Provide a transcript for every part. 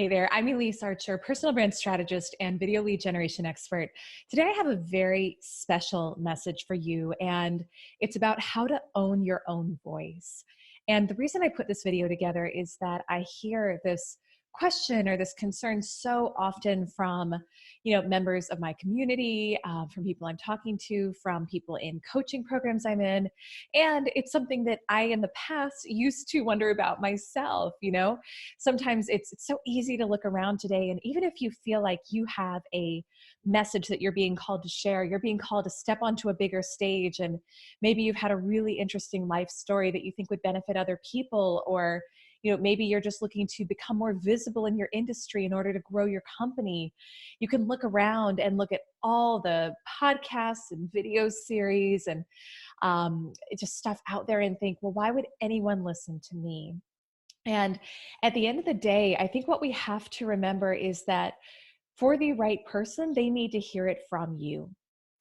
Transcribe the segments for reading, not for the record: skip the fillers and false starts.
Hey there, I'm Elise Archer, personal brand strategist and video lead generation expert. Today I have a very special message for you, and it's about how to own your own voice. And the reason I put this video together is that I hear this question or this concern so often from members of my community, from people I'm talking to, from people in coaching programs I'm in. And it's something that I in the past used to wonder about myself. Sometimes it's so easy to look around today, and even if you feel like you have a message that you're being called to share, you're being called to step onto a bigger stage, and maybe you've had a really interesting life story that you think would benefit other people, or maybe you're just looking to become more visible in your industry in order to grow your company. You can look around and look at all the podcasts and video series and just stuff out there and think, well, why would anyone listen to me? And at the end of the day, I think what we have to remember is that for the right person, they need to hear it from you.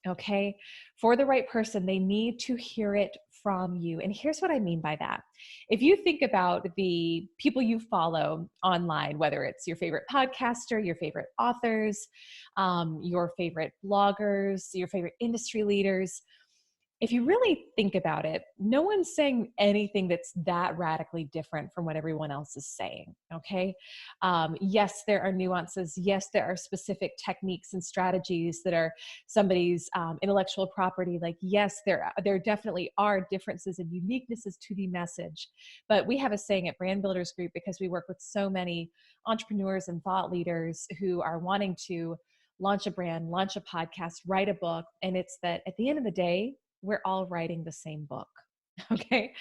Okay. For the right person, they need to hear it from you. And here's what I mean by that. If you think about the people you follow online, whether it's your favorite podcaster, your favorite authors, your favorite bloggers, your favorite industry leaders, if you really think about it, no one's saying anything that's that radically different from what everyone else is saying, okay? Yes, there are nuances. Yes, there are specific techniques and strategies that are somebody's intellectual property. Like, yes, there definitely are differences and uniquenesses to the message. But we have a saying at Brand Builders Group, because we work with so many entrepreneurs and thought leaders who are wanting to launch a brand, launch a podcast, write a book, and it's that at the end of the day, we're all writing the same book. Okay.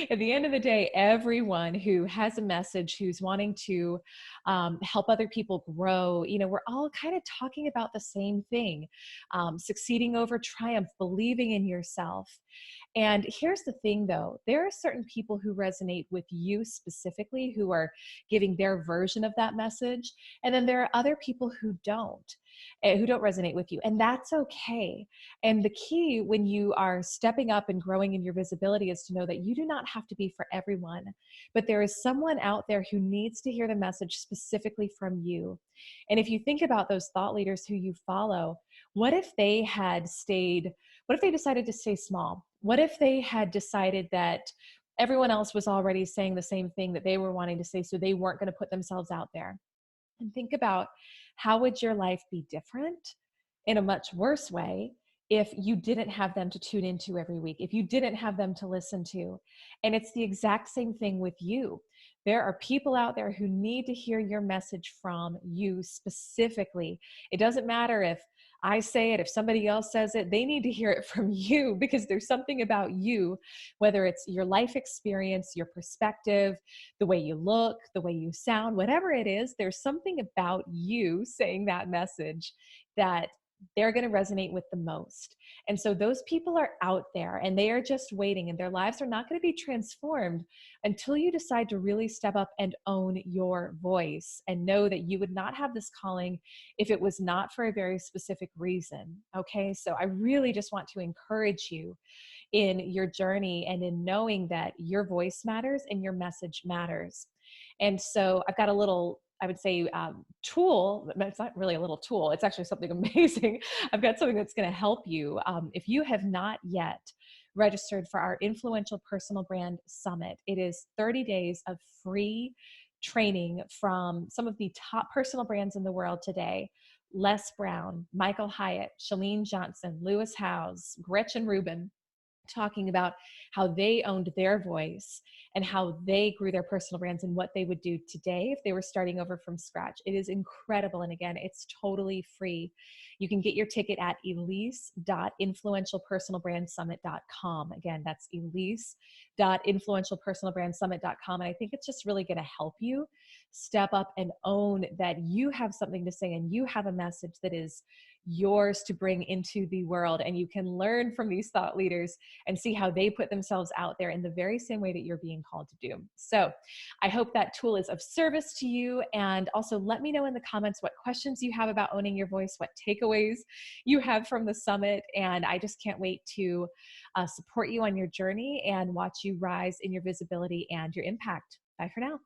At the end of the day, everyone who has a message, who's wanting to help other people grow, we're all kind of talking about the same thing. Succeeding over triumph, believing in yourself. And here's the thing though, there are certain people who resonate with you specifically, who are giving their version of that message. And then there are other people who don't resonate with you. And that's okay. And the key when you are stepping up and growing in your visibility is to know that you do not have to be for everyone, but there is someone out there who needs to hear the message specifically from you. And if you think about those thought leaders who you follow, what if they decided to stay small? What if they had decided that everyone else was already saying the same thing that they were wanting to say, so they weren't going to put themselves out there? And think about, how would your life be different in a much worse way if you didn't have them to tune into every week, if you didn't have them to listen to? And it's the exact same thing with you. There are people out there who need to hear your message from you specifically. It doesn't matter if I say it, if somebody else says it, they need to hear it from you, because there's something about you, whether it's your life experience, your perspective, the way you look, the way you sound, whatever it is, there's something about you saying that message that they're going to resonate with the most. And so those people are out there and they are just waiting, and their lives are not going to be transformed until you decide to really step up and own your voice and know that you would not have this calling if it was not for a very specific reason. Okay. So I really just want to encourage you in your journey and in knowing that your voice matters and your message matters. And so I've got a little, I would say, tool. It's not really a little tool. It's actually something amazing. I've got something that's going to help you. If you have not yet registered for our Influential Personal Brand Summit, it is 30 days of free training from some of the top personal brands in the world today. Les Brown, Michael Hyatt, Chalene Johnson, Lewis Howes, Gretchen Rubin, talking about how they owned their voice and how they grew their personal brands and what they would do today if they were starting over from scratch. It is incredible. And again, it's totally free. You can get your ticket at elise.influentialpersonalbrandsummit.com. Again, that's elise.influentialpersonalbrandsummit.com. And I think it's just really going to help you step up and own that you have something to say and you have a message that is yours to bring into the world. And you can learn from these thought leaders and see how they put themselves out there in the very same way that you're being called to do. So I hope that tool is of service to you. And also let me know in the comments what questions you have about owning your voice, what takeaways you have from the summit. And I just can't wait to support you on your journey and watch you rise in your visibility and your impact. Bye for now.